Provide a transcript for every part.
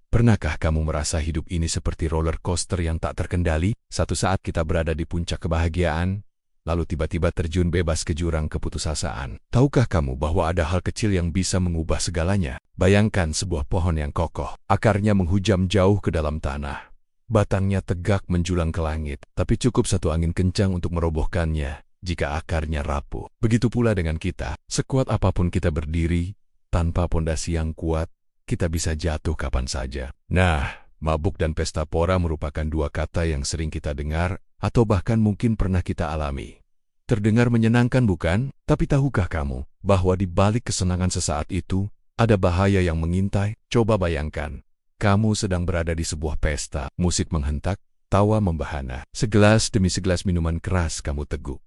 Pernahkah kamu merasa hidup ini seperti roller coaster yang tak terkendali? Satu saat kita berada di puncak kebahagiaan, lalu tiba-tiba terjun bebas ke jurang keputusasaan. Tahukah kamu bahwa ada hal kecil yang bisa mengubah segalanya? Bayangkan sebuah pohon yang kokoh, akarnya menghujam jauh ke dalam tanah. Batangnya tegak menjulang ke langit, tapi cukup satu angin kencang untuk merobohkannya jika akarnya rapuh. Begitu pula dengan kita, sekuat apapun kita berdiri, tanpa pondasi yang kuat, kita bisa jatuh kapan saja. Nah, mabuk dan pesta pora merupakan dua kata yang sering kita dengar, atau bahkan mungkin pernah kita alami. Terdengar menyenangkan bukan? Tapi tahukah kamu bahwa di balik kesenangan sesaat itu, ada bahaya yang mengintai? Coba bayangkan, kamu sedang berada di sebuah pesta, musik menghentak, tawa membahana. Segelas demi segelas minuman keras kamu teguk.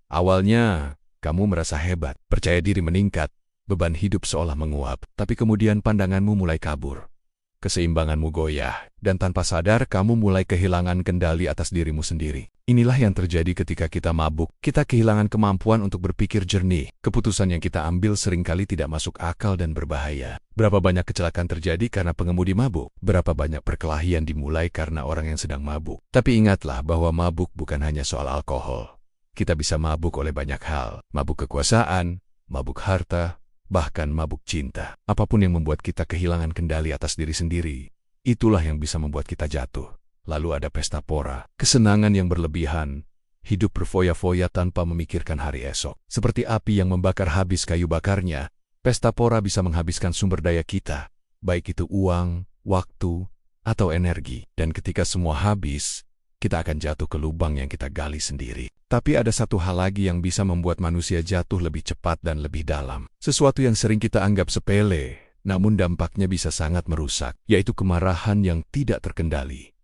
Awalnya, kamu merasa hebat, percaya diri meningkat, beban hidup seolah menguap, tapi kemudian pandanganmu mulai kabur. Keseimbanganmu goyah, dan tanpa sadar kamu mulai kehilangan kendali atas dirimu sendiri. Inilah yang terjadi ketika kita mabuk. Kita kehilangan kemampuan untuk berpikir jernih. Keputusan yang kita ambil seringkali tidak masuk akal dan berbahaya. Berapa banyak kecelakaan terjadi karena pengemudi mabuk? Berapa banyak perkelahian dimulai karena orang yang sedang mabuk? Tapi ingatlah bahwa mabuk bukan hanya soal alkohol. Kita bisa mabuk oleh banyak hal. Mabuk kekuasaan, mabuk harta, bahkan mabuk cinta. Apapun yang membuat kita kehilangan kendali atas diri sendiri, itulah yang bisa membuat kita jatuh. Lalu ada pesta pora, kesenangan yang berlebihan, hidup berfoya-foya tanpa memikirkan hari esok. Seperti api yang membakar habis kayu bakarnya, pesta pora bisa menghabiskan sumber daya kita, baik itu uang, waktu, atau energi. Dan ketika semua habis, kita akan jatuh ke lubang yang kita gali sendiri. Tapi ada satu hal lagi yang bisa membuat manusia jatuh lebih cepat dan lebih dalam. Sesuatu yang sering kita anggap sepele, namun dampaknya bisa sangat merusak, yaitu kemarahan yang tidak terkendali.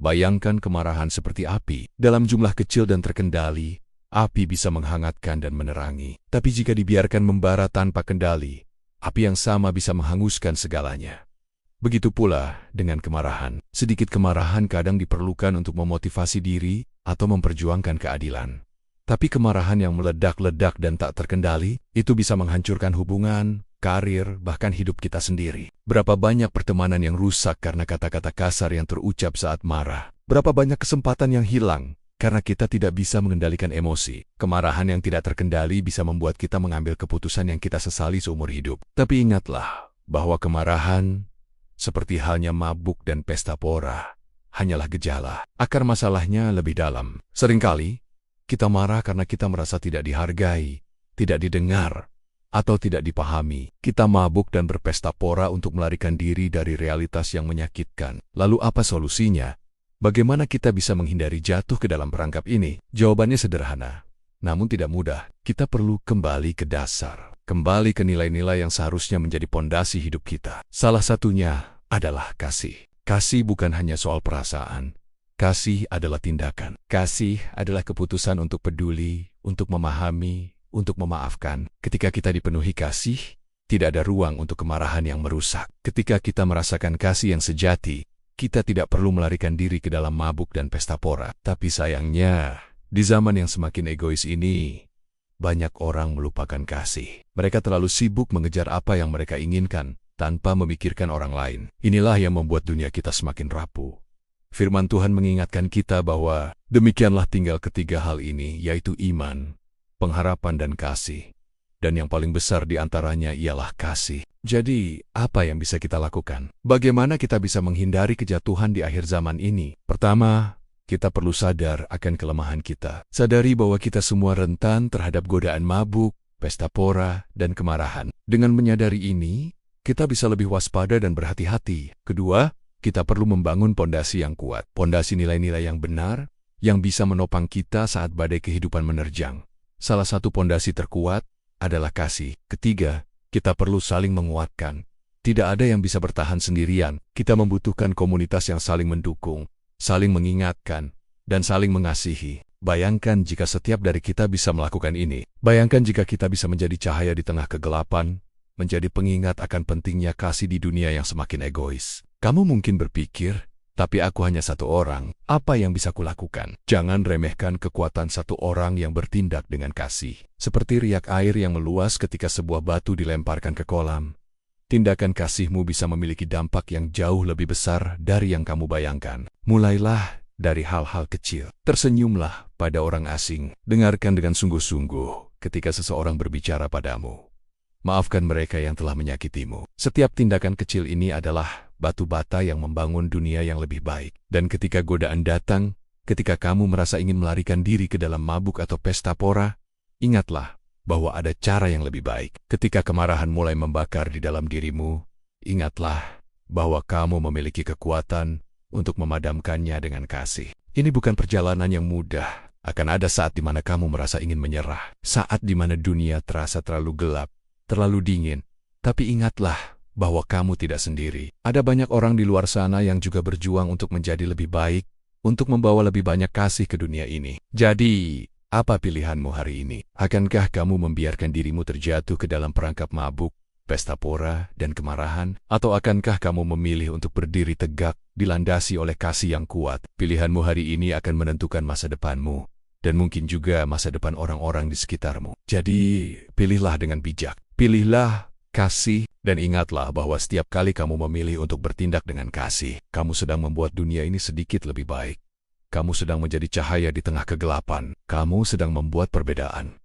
Bayangkan kemarahan seperti api. Dalam jumlah kecil dan terkendali, api bisa menghangatkan dan menerangi. Tapi jika dibiarkan membara tanpa kendali, api yang sama bisa menghanguskan segalanya. Begitu pula dengan kemarahan. Sedikit kemarahan kadang diperlukan untuk memotivasi diri atau memperjuangkan keadilan. Tapi kemarahan yang meledak-ledak dan tak terkendali, itu bisa menghancurkan hubungan, karir, bahkan hidup kita sendiri. Berapa banyak pertemanan yang rusak karena kata-kata kasar yang terucap saat marah. Berapa banyak kesempatan yang hilang karena kita tidak bisa mengendalikan emosi. Kemarahan yang tidak terkendali bisa membuat kita mengambil keputusan yang kita sesali seumur hidup. Tapi ingatlah bahwa kemarahan, seperti halnya mabuk dan pesta pora, hanyalah gejala. Akar masalahnya lebih dalam. Seringkali, kita marah karena kita merasa tidak dihargai, tidak didengar, atau tidak dipahami. Kita mabuk dan berpesta pora untuk melarikan diri dari realitas yang menyakitkan. Lalu apa solusinya? Bagaimana kita bisa menghindari jatuh ke dalam perangkap ini? Jawabannya sederhana, namun tidak mudah. Kita perlu kembali ke dasar. Kembali ke nilai-nilai yang seharusnya menjadi pondasi hidup kita. Salah satunya adalah kasih. Kasih bukan hanya soal perasaan. Kasih adalah tindakan. Kasih adalah keputusan untuk peduli, untuk memahami, untuk memaafkan. Ketika kita dipenuhi kasih, tidak ada ruang untuk kemarahan yang merusak. Ketika kita merasakan kasih yang sejati, kita tidak perlu melarikan diri ke dalam mabuk dan pesta pora. Tapi sayangnya, di zaman yang semakin egois ini, banyak orang melupakan kasih. Mereka terlalu sibuk mengejar apa yang mereka inginkan, tanpa memikirkan orang lain. Inilah yang membuat dunia kita semakin rapuh. Firman Tuhan mengingatkan kita bahwa demikianlah tinggal ketiga hal ini, yaitu iman, pengharapan dan kasih. Dan yang paling besar di antaranya ialah kasih. Jadi, apa yang bisa kita lakukan? Bagaimana kita bisa menghindari kejatuhan di akhir zaman ini? Pertama, kita perlu sadar akan kelemahan kita. Sadari bahwa kita semua rentan terhadap godaan mabuk, pesta pora, dan kemarahan. Dengan menyadari ini, kita bisa lebih waspada dan berhati-hati. Kedua, kita perlu membangun pondasi yang kuat. Pondasi nilai-nilai yang benar, yang bisa menopang kita saat badai kehidupan menerjang. Salah satu pondasi terkuat adalah kasih. Ketiga, kita perlu saling menguatkan. Tidak ada yang bisa bertahan sendirian. Kita membutuhkan komunitas yang saling mendukung, saling mengingatkan, dan saling mengasihi. Bayangkan jika setiap dari kita bisa melakukan ini. Bayangkan jika kita bisa menjadi cahaya di tengah kegelapan, menjadi pengingat akan pentingnya kasih di dunia yang semakin egois. Kamu mungkin berpikir, tapi aku hanya satu orang. Apa yang bisa kulakukan? Jangan remehkan kekuatan satu orang yang bertindak dengan kasih. Seperti riak air yang meluas ketika sebuah batu dilemparkan ke kolam. tindakan kasihmu bisa memiliki dampak yang jauh lebih besar dari yang kamu bayangkan. Mulailah dari hal-hal kecil. Tersenyumlah pada orang asing. Dengarkan dengan sungguh-sungguh ketika seseorang berbicara padamu. Maafkan mereka yang telah menyakitimu. Setiap tindakan kecil ini adalah batu bata yang membangun dunia yang lebih baik. Dan ketika godaan datang, ketika kamu merasa ingin melarikan diri ke dalam mabuk atau pesta pora, ingatlah bahwa ada cara yang lebih baik. Ketika kemarahan mulai membakar di dalam dirimu, ingatlah bahwa kamu memiliki kekuatan untuk memadamkannya dengan kasih. Ini bukan perjalanan yang mudah. Akan ada saat di mana kamu merasa ingin menyerah. Saat di mana dunia terasa terlalu gelap, terlalu dingin. Tapi ingatlah bahwa kamu tidak sendiri. Ada banyak orang di luar sana yang juga berjuang untuk menjadi lebih baik, untuk membawa lebih banyak kasih ke dunia ini. Jadi, apa pilihanmu hari ini? Akankah kamu membiarkan dirimu terjatuh ke dalam perangkap mabuk, pesta pora, dan kemarahan? Atau akankah kamu memilih untuk berdiri tegak, dilandasi oleh kasih yang kuat? Pilihanmu hari ini akan menentukan masa depanmu, dan mungkin juga masa depan orang-orang di sekitarmu. Jadi, pilihlah dengan bijak. Pilihlah kasih, dan ingatlah bahwa setiap kali kamu memilih untuk bertindak dengan kasih, kamu sedang membuat dunia ini sedikit lebih baik. Kamu sedang menjadi cahaya di tengah kegelapan. Kamu sedang membuat perbedaan.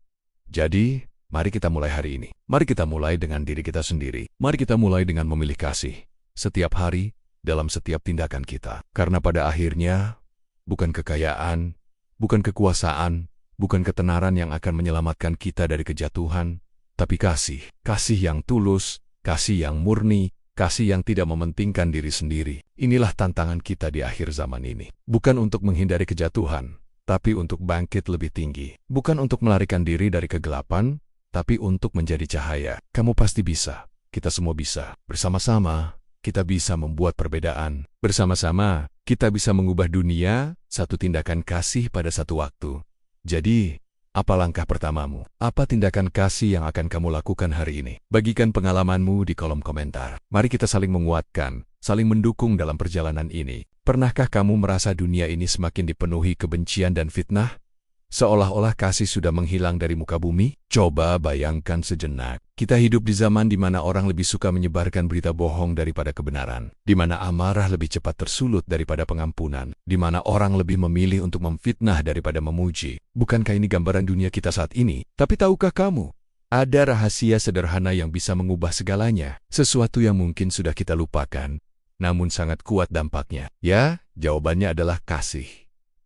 Jadi, mari kita mulai hari ini. Mari kita mulai dengan diri kita sendiri. Mari kita mulai dengan memilih kasih. Setiap hari, dalam setiap tindakan kita. Karena pada akhirnya, bukan kekayaan, bukan kekuasaan, bukan ketenaran yang akan menyelamatkan kita dari kejatuhan, tapi kasih. Kasih yang tulus, kasih yang murni, kasih yang tidak mementingkan diri sendiri. Inilah tantangan kita di akhir zaman ini. Bukan untuk menghindari kejatuhan, tapi untuk bangkit lebih tinggi. Bukan untuk melarikan diri dari kegelapan, tapi untuk menjadi cahaya. Kamu pasti bisa. Kita semua bisa. Bersama-sama, kita bisa membuat perbedaan. Bersama-sama, kita bisa mengubah dunia, satu tindakan kasih pada satu waktu. Jadi, apa langkah pertamamu? Apa tindakan kasih yang akan kamu lakukan hari ini? Bagikan pengalamanmu di kolom komentar. Mari kita saling menguatkan, saling mendukung dalam perjalanan ini. Pernahkah kamu merasa dunia ini semakin dipenuhi kebencian dan fitnah? Seolah-olah kasih sudah menghilang dari muka bumi? Coba bayangkan sejenak. Kita hidup di zaman di mana orang lebih suka menyebarkan berita bohong daripada kebenaran. Di mana amarah lebih cepat tersulut daripada pengampunan. Di mana orang lebih memilih untuk memfitnah daripada memuji. Bukankah ini gambaran dunia kita saat ini? Tapi tahukah kamu? Ada rahasia sederhana yang bisa mengubah segalanya. Sesuatu yang mungkin sudah kita lupakan, namun sangat kuat dampaknya. Ya, jawabannya adalah kasih.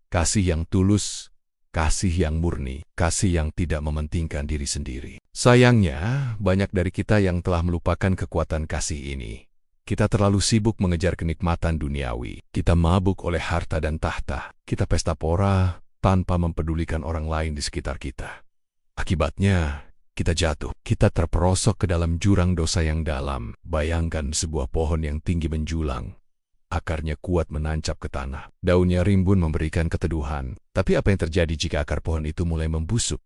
Kasih yang tulus, kasih yang murni, kasih yang tidak mementingkan diri sendiri. Sayangnya, banyak dari kita yang telah melupakan kekuatan kasih ini. Kita terlalu sibuk mengejar kenikmatan duniawi. Kita mabuk oleh harta dan tahta. Kita pesta pora tanpa mempedulikan orang lain di sekitar kita. Akibatnya, kita jatuh. Kita terperosok ke dalam jurang dosa yang dalam. Bayangkan sebuah pohon yang tinggi menjulang. Akarnya kuat menancap ke tanah. Daunnya rimbun memberikan keteduhan. Tapi apa yang terjadi jika akar pohon itu mulai membusuk?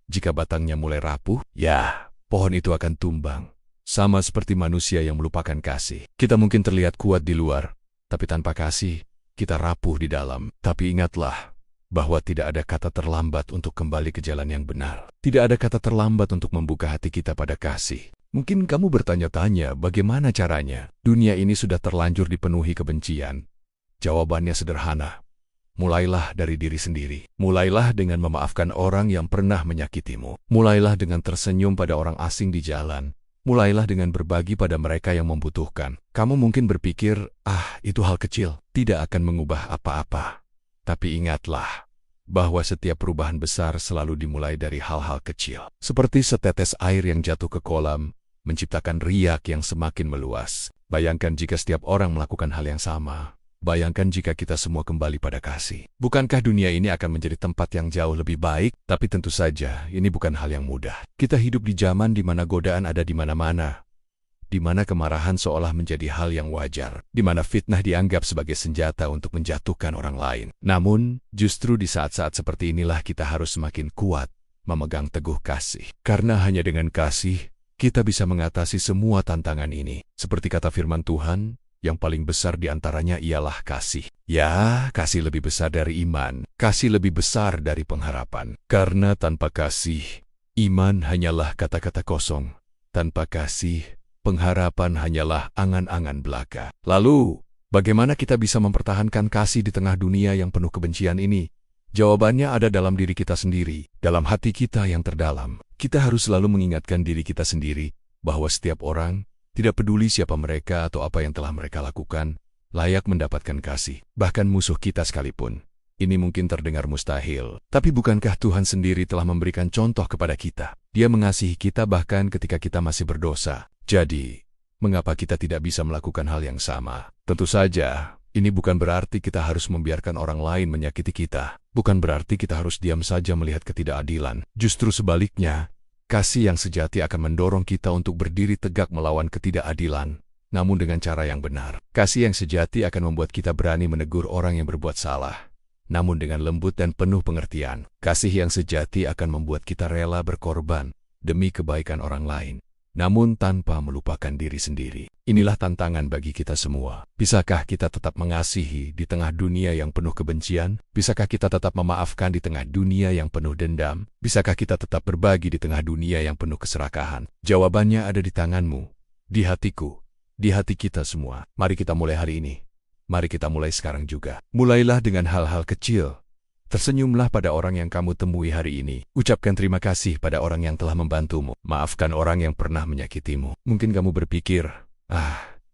Jika batangnya mulai rapuh, ya, pohon itu akan tumbang. Sama seperti manusia yang melupakan kasih. Kita mungkin terlihat kuat di luar, tapi tanpa kasih, kita rapuh di dalam. Tapi ingatlah bahwa tidak ada kata terlambat untuk kembali ke jalan yang benar. Tidak ada kata terlambat untuk membuka hati kita pada kasih. Mungkin kamu bertanya-tanya bagaimana caranya. Dunia ini sudah terlanjur dipenuhi kebencian. Jawabannya sederhana. Mulailah dari diri sendiri. Mulailah dengan memaafkan orang yang pernah menyakitimu. Mulailah dengan tersenyum pada orang asing di jalan. Mulailah dengan berbagi pada mereka yang membutuhkan. Kamu mungkin berpikir, itu hal kecil, tidak akan mengubah apa-apa. Tapi ingatlah bahwa setiap perubahan besar selalu dimulai dari hal-hal kecil. Seperti setetes air yang jatuh ke kolam, menciptakan riak yang semakin meluas. Bayangkan jika setiap orang melakukan hal yang sama. Bayangkan jika kita semua kembali pada kasih. Bukankah dunia ini akan menjadi tempat yang jauh lebih baik? Tapi tentu saja, ini bukan hal yang mudah. Kita hidup di zaman di mana godaan ada di mana-mana. Di mana kemarahan seolah menjadi hal yang wajar. Di mana fitnah dianggap sebagai senjata untuk menjatuhkan orang lain. Namun, justru di saat-saat seperti inilah kita harus semakin kuat memegang teguh kasih. Karena hanya dengan kasih, kita bisa mengatasi semua tantangan ini. Seperti kata firman Tuhan, yang paling besar di antaranya ialah kasih. Ya, kasih lebih besar dari iman. Kasih lebih besar dari pengharapan. Karena tanpa kasih, iman hanyalah kata-kata kosong. Tanpa kasih, pengharapan hanyalah angan-angan belaka. Lalu, bagaimana kita bisa mempertahankan kasih di tengah dunia yang penuh kebencian ini? Jawabannya ada dalam diri kita sendiri, dalam hati kita yang terdalam. Kita harus selalu mengingatkan diri kita sendiri bahwa setiap orang, tidak peduli siapa mereka atau apa yang telah mereka lakukan, layak mendapatkan kasih, bahkan musuh kita sekalipun. Ini mungkin terdengar mustahil, tapi bukankah Tuhan sendiri telah memberikan contoh kepada kita? Dia mengasihi kita bahkan ketika kita masih berdosa. Jadi, mengapa kita tidak bisa melakukan hal yang sama? Tentu saja, ini bukan berarti kita harus membiarkan orang lain menyakiti kita. Bukan berarti kita harus diam saja melihat ketidakadilan. Justru sebaliknya, kasih yang sejati akan mendorong kita untuk berdiri tegak melawan ketidakadilan, namun dengan cara yang benar. Kasih yang sejati akan membuat kita berani menegur orang yang berbuat salah, namun dengan lembut dan penuh pengertian. Kasih yang sejati akan membuat kita rela berkorban demi kebaikan orang lain, namun tanpa melupakan diri sendiri. Inilah tantangan bagi kita semua. Bisakah kita tetap mengasihi di tengah dunia yang penuh kebencian? Bisakah kita tetap memaafkan di tengah dunia yang penuh dendam? Bisakah kita tetap berbagi di tengah dunia yang penuh keserakahan? Jawabannya ada di tanganmu, di hatiku, di hati kita semua. Mari kita mulai hari ini. Mari kita mulai sekarang juga. Mulailah dengan hal-hal kecil. Tersenyumlah pada orang yang kamu temui hari ini. Ucapkan terima kasih pada orang yang telah membantumu. Maafkan orang yang pernah menyakitimu. Mungkin kamu berpikir,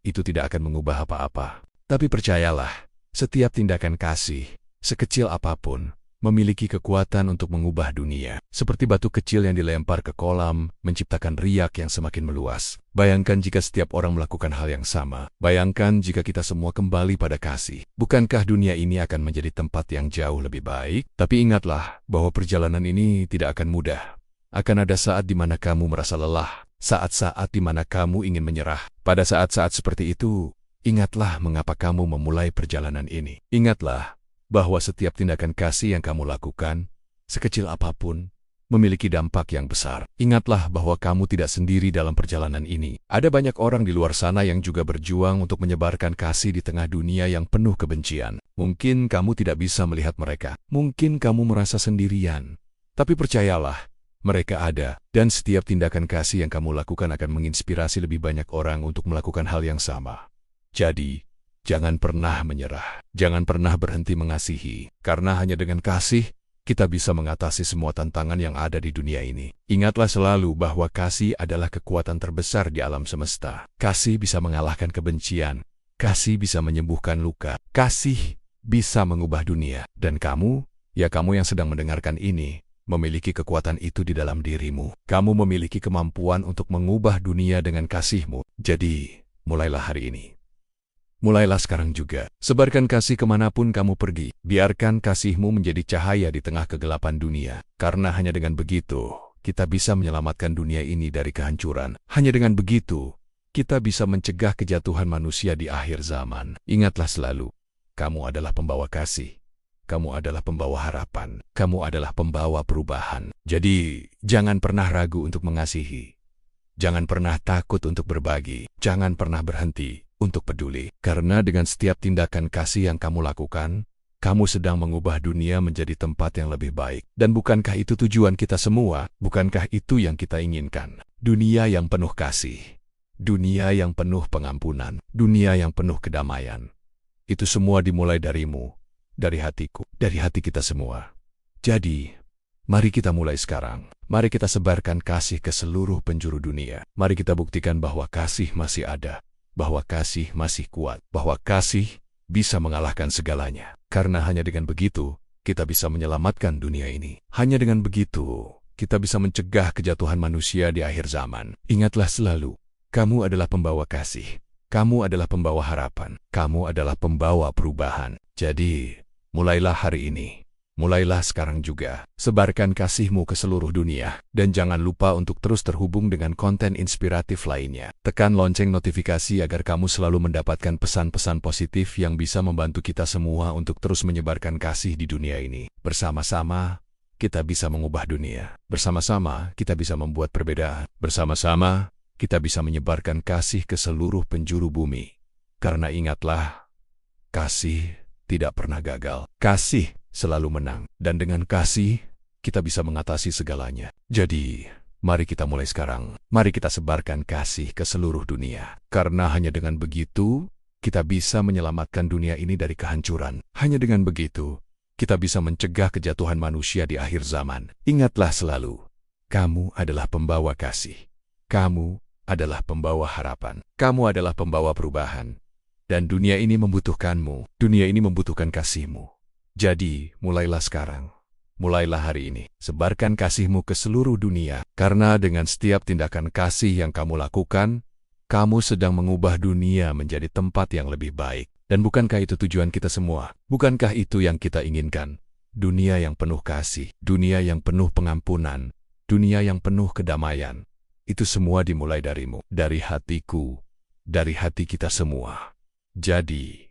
itu tidak akan mengubah apa-apa. Tapi percayalah, setiap tindakan kasih, sekecil apapun, memiliki kekuatan untuk mengubah dunia. Seperti batu kecil yang dilempar ke kolam, menciptakan riak yang semakin meluas. Bayangkan jika setiap orang melakukan hal yang sama. Bayangkan jika kita semua kembali pada kasih. Bukankah dunia ini akan menjadi tempat yang jauh lebih baik? Tapi ingatlah bahwa perjalanan ini tidak akan mudah. Akan ada saat di mana kamu merasa lelah, saat-saat di mana kamu ingin menyerah. Pada saat-saat seperti itu, ingatlah mengapa kamu memulai perjalanan ini. Ingatlah bahwa setiap tindakan kasih yang kamu lakukan, sekecil apapun, memiliki dampak yang besar. Ingatlah bahwa kamu tidak sendiri dalam perjalanan ini. Ada banyak orang di luar sana yang juga berjuang untuk menyebarkan kasih di tengah dunia yang penuh kebencian. Mungkin kamu tidak bisa melihat mereka. Mungkin kamu merasa sendirian. Tapi percayalah, mereka ada. Dan setiap tindakan kasih yang kamu lakukan akan menginspirasi lebih banyak orang untuk melakukan hal yang sama. Jadi, jangan pernah menyerah. Jangan pernah berhenti mengasihi. Karena hanya dengan kasih, kita bisa mengatasi semua tantangan yang ada di dunia ini. Ingatlah selalu bahwa kasih adalah kekuatan terbesar di alam semesta. Kasih bisa mengalahkan kebencian. Kasih bisa menyembuhkan luka. Kasih bisa mengubah dunia. Dan kamu yang sedang mendengarkan ini, memiliki kekuatan itu di dalam dirimu. Kamu memiliki kemampuan untuk mengubah dunia dengan kasihmu. Jadi, mulailah hari ini. Mulailah sekarang juga. Sebarkan kasih kemanapun kamu pergi. Biarkan kasihmu menjadi cahaya di tengah kegelapan dunia. Karena hanya dengan begitu, kita bisa menyelamatkan dunia ini dari kehancuran. Hanya dengan begitu, kita bisa mencegah kejatuhan manusia di akhir zaman. Ingatlah selalu, kamu adalah pembawa kasih. Kamu adalah pembawa harapan. Kamu adalah pembawa perubahan. Jadi, jangan pernah ragu untuk mengasihi. Jangan pernah takut untuk berbagi. Jangan pernah berhenti untuk peduli. Karena dengan setiap tindakan kasih yang kamu lakukan, kamu sedang mengubah dunia menjadi tempat yang lebih baik. Dan bukankah itu tujuan kita semua? Bukankah itu yang kita inginkan? Dunia yang penuh kasih. Dunia yang penuh pengampunan. Dunia yang penuh kedamaian. Itu semua dimulai darimu, dari hatiku, dari hati kita semua. Jadi, mari kita mulai sekarang. Mari kita sebarkan kasih ke seluruh penjuru dunia. Mari kita buktikan bahwa kasih masih ada. Bahwa kasih masih kuat, bahwa kasih bisa mengalahkan segalanya. Karena hanya dengan begitu, kita bisa menyelamatkan dunia ini. Hanya dengan begitu, kita bisa mencegah kejatuhan manusia di akhir zaman. Ingatlah selalu, kamu adalah pembawa kasih. Kamu adalah pembawa harapan. Kamu adalah pembawa perubahan. Jadi, mulailah hari ini. Mulailah sekarang juga. Sebarkan kasihmu ke seluruh dunia. Dan jangan lupa untuk terus terhubung dengan konten inspiratif lainnya. Tekan lonceng notifikasi agar kamu selalu mendapatkan pesan-pesan positif yang bisa membantu kita semua untuk terus menyebarkan kasih di dunia ini. Bersama-sama, kita bisa mengubah dunia. Bersama-sama, kita bisa membuat perbedaan. Bersama-sama, kita bisa menyebarkan kasih ke seluruh penjuru bumi. Karena ingatlah, kasih tidak pernah gagal. Kasih selalu menang. Dan dengan kasih, kita bisa mengatasi segalanya. Jadi, Mari kita mulai sekarang. Mari kita sebarkan kasih ke seluruh dunia. Karena hanya dengan begitu, kita bisa menyelamatkan dunia ini dari kehancuran. Hanya dengan begitu, kita bisa mencegah kejatuhan manusia di akhir zaman. Ingatlah selalu, kamu adalah pembawa kasih. Kamu adalah pembawa harapan. Kamu adalah pembawa perubahan. Dan dunia ini membutuhkanmu. Dunia ini membutuhkan kasihmu. Jadi, mulailah sekarang. Mulailah hari ini. Sebarkan kasihmu ke seluruh dunia. Karena dengan setiap tindakan kasih yang kamu lakukan, kamu sedang mengubah dunia menjadi tempat yang lebih baik. Dan bukankah itu tujuan kita semua? Bukankah itu yang kita inginkan? Dunia yang penuh kasih, dunia yang penuh pengampunan, dunia yang penuh kedamaian. Itu semua dimulai darimu, dari hatiku, dari hati kita semua. Jadi,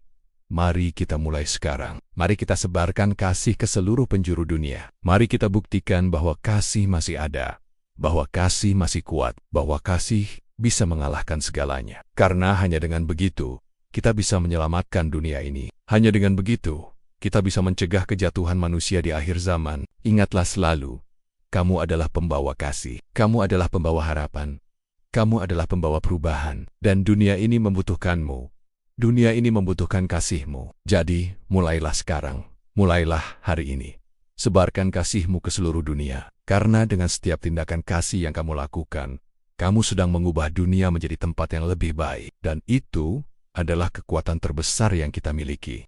mari kita mulai sekarang. Mari kita sebarkan kasih ke seluruh penjuru dunia. Mari kita buktikan bahwa kasih masih ada, bahwa kasih masih kuat, bahwa kasih bisa mengalahkan segalanya. Karena hanya dengan begitu, kita bisa menyelamatkan dunia ini. Hanya dengan begitu, kita bisa mencegah kejatuhan manusia di akhir zaman. Ingatlah selalu, kamu adalah pembawa kasih, kamu adalah pembawa harapan, kamu adalah pembawa perubahan, dan dunia ini membutuhkanmu. Dunia ini membutuhkan kasihmu. Jadi, mulailah sekarang. Mulailah hari ini. Sebarkan kasihmu ke seluruh dunia. Karena dengan setiap tindakan kasih yang kamu lakukan, kamu sedang mengubah dunia menjadi tempat yang lebih baik. Dan itu adalah kekuatan terbesar yang kita miliki.